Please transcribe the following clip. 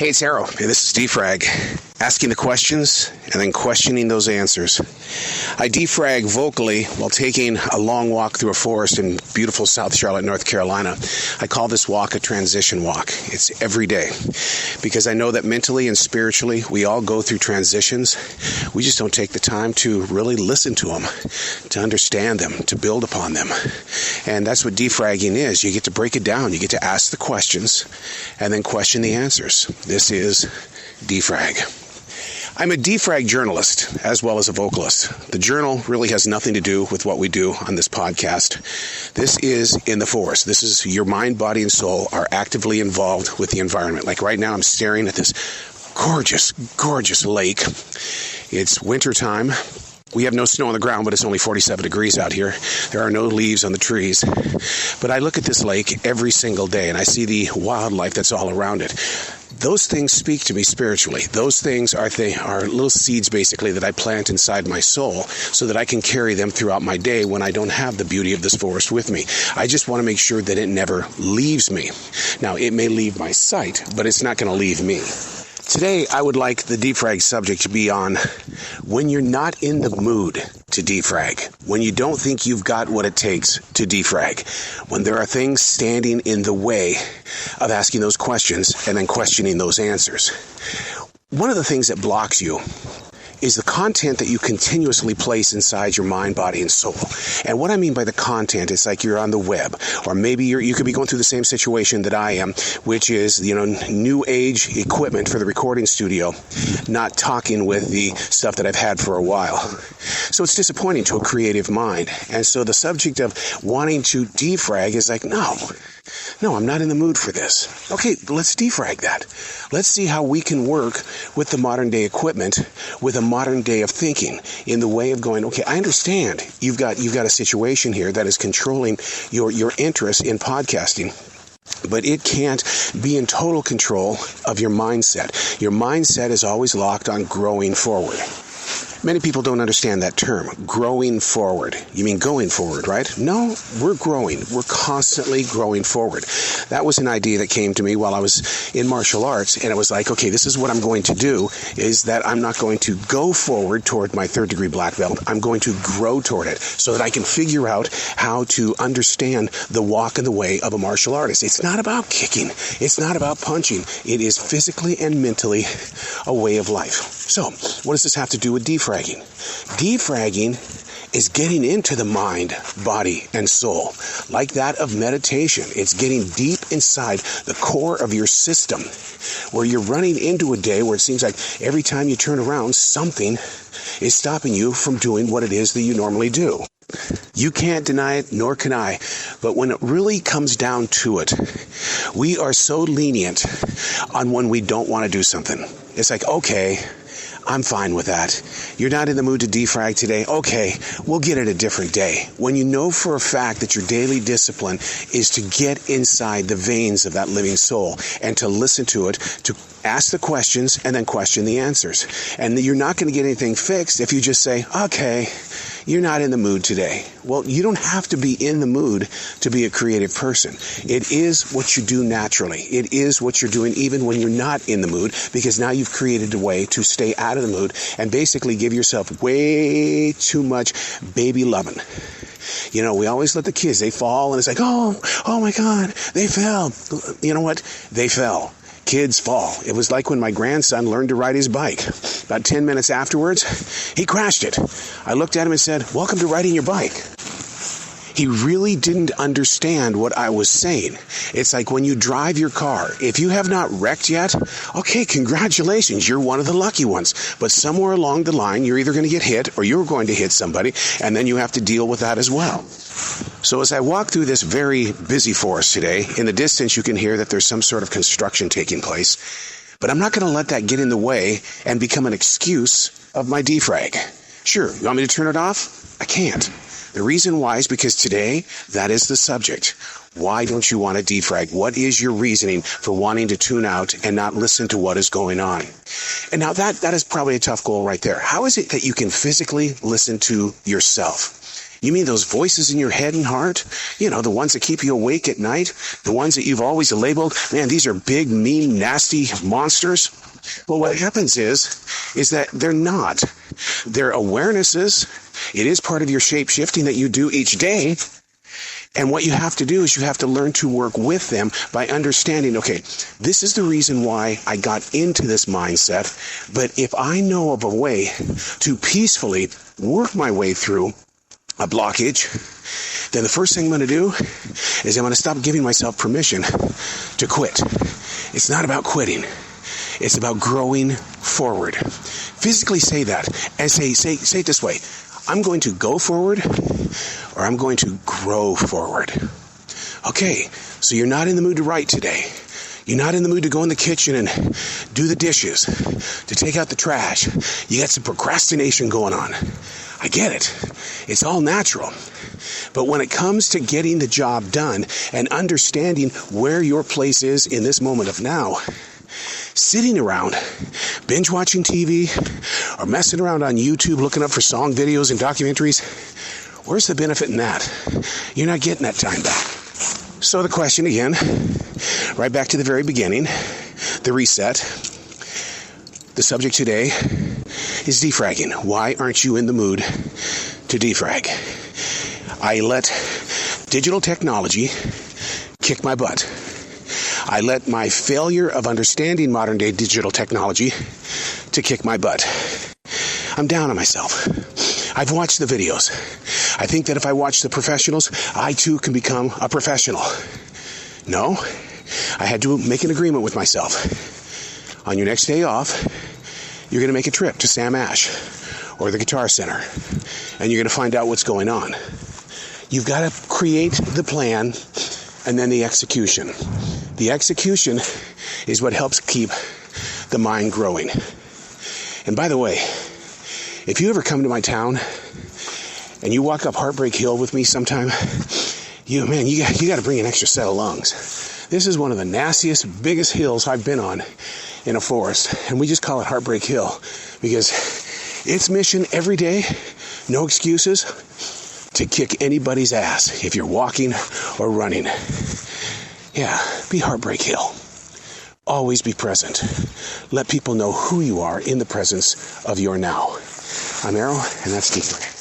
Hey, it's Arrow, and this is Frag, asking the questions and then questioning those answers. I defrag vocally while taking a long walk through a forest in beautiful South Charlotte, North Carolina. I call this walk a transition walk. It's every day because I know that mentally and spiritually we all go through transitions. We just don't take the time to really listen to them, to understand them, to build upon them. And that's what defragging is. You get to break it down. You get to ask the questions and then question the answers. This is defrag. I'm a defrag journalist as well as a vocalist. The journal really has nothing to do with what we do on this podcast. This is in the forest. This is your mind, body, and soul are actively involved with the environment. Like right now, I'm staring at this gorgeous, gorgeous lake. It's wintertime. We have no snow on the ground, but it's only 47 degrees out here. There are no leaves on the trees. But I look at this lake every single day, and I see the wildlife that's all around it. Those things speak to me spiritually. Those things are little seeds, basically, that I plant inside my soul so that I can carry them throughout my day when I don't have the beauty of this forest with me. I just want to make sure that it never leaves me. Now, it may leave my sight, but it's not going to leave me. Today, I would like the defrag subject to be on when you're not in the mood to defrag, when you don't think you've got what it takes to defrag, when there are things standing in the way of asking those questions and then questioning those answers. One of the things that blocks you is the content that you continuously place inside your mind, body, and soul. And what I mean by the content, it's like you're on the web, or maybe you could be going through the same situation that I am, which is, new age equipment for the recording studio, not talking with the stuff that I've had for a while. So it's disappointing to a creative mind. And so the subject of wanting to defrag is like, no, I'm not in the mood for this. Okay, let's defrag that. Let's see how we can work with the modern day equipment, with a modern day of thinking, in the way of going, okay, I understand you've got a situation here that is controlling your interest in podcasting. But it can't be in total control of your mindset. Your mindset is always locked on growing forward. Many people don't understand that term, growing forward. You mean going forward, right? No, we're growing. We're constantly growing forward. That was an idea that came to me while I was in martial arts, and it was like, okay, this is what I'm going to do, is that I'm not going to go forward toward my third-degree black belt. I'm going to grow toward it so that I can figure out how to understand the walk and the way of a martial artist. It's not about kicking. It's not about punching. It is physically and mentally a way of life. So, what does this have to do with defragging? Defragging is getting into the mind, body, and soul, like that of meditation. It's getting deep inside the core of your system, where you're running into a day where it seems like every time you turn around, something is stopping you from doing what it is that you normally do. You can't deny it, nor can I. But when it really comes down to it, we are so lenient on when we don't want to do something. It's like, okay, I'm fine with that. You're not in the mood to defrag today? Okay, we'll get it a different day. When you know for a fact that your daily discipline is to get inside the veins of that living soul and to listen to it, to ask the questions and then question the answers. And you're not going to get anything fixed if you just say, okay, you're not in the mood today. Well, you don't have to be in the mood to be a creative person. It is what you do naturally. It is what you're doing even when you're not in the mood, because now you've created a way to stay out of the mood and basically give yourself way too much baby loving. We always let the kids, they fall, and it's like, oh my God, they fell. You know what? They fell. Kids fall. It was like when my grandson learned to ride his bike. About 10 minutes afterwards, he crashed it. I looked at him and said, welcome to riding your bike. He really didn't understand what I was saying. It's like when you drive your car, if you have not wrecked yet, okay, congratulations, you're one of the lucky ones. But somewhere along the line, you're either going to get hit or you're going to hit somebody, and then you have to deal with that as well. So as I walk through this very busy forest today, in the distance you can hear that there's some sort of construction taking place. But I'm not going to let that get in the way and become an excuse of my defrag. Sure, you want me to turn it off? I can't. The reason why is because today, that is the subject. Why don't you want to defrag? What is your reasoning for wanting to tune out and not listen to what is going on? And now that is probably a tough goal right there. How is it that you can physically listen to yourself? You mean those voices in your head and heart? You know, the ones that keep you awake at night? The ones that you've always labeled, man, these are big, mean, nasty monsters? Well, what happens is that they're not. They're awarenesses. It is part of your shape-shifting that you do each day. And what you have to do is you have to learn to work with them by understanding, okay, this is the reason why I got into this mindset. But if I know of a way to peacefully work my way through a blockage, then the first thing I'm going to do is I'm going to stop giving myself permission to quit. It's not about quitting. It's about growing forward. Physically say that and say it this way. I'm going to go forward or I'm going to grow forward. Okay, so you're not in the mood to write today. You're not in the mood to go in the kitchen and do the dishes, to take out the trash. You got some procrastination going on. I get it. It's all natural. But when it comes to getting the job done and understanding where your place is in this moment of now, sitting around, binge watching TV, or messing around on YouTube looking up for song videos and documentaries, where's the benefit in that? You're not getting that time back. So the question again, right back to the very beginning, the reset. The subject today is defragging. Why aren't you in the mood to defrag? I let digital technology kick my butt. I let my failure of understanding modern day digital technology to kick my butt. I'm down on myself. I've watched the videos. I think that if I watch the professionals, I too can become a professional. No, I had to make an agreement with myself. On your next day off, you're going to make a trip to Sam Ash or the Guitar Center, and you're going to find out what's going on. You've got to create the plan and then the execution. The execution is what helps keep the mind growing. And by the way, if you ever come to my town and you walk up Heartbreak Hill with me sometime, you got to bring an extra set of lungs. This is one of the nastiest, biggest hills I've been on in a forest, and we just call it Heartbreak Hill because its mission every day, no excuses, to kick anybody's ass if you're walking or running. Yeah, be Heartbreak Hill. Always be present. Let people know who you are in the presence of your now. I'm Arrow, and that's Deeper.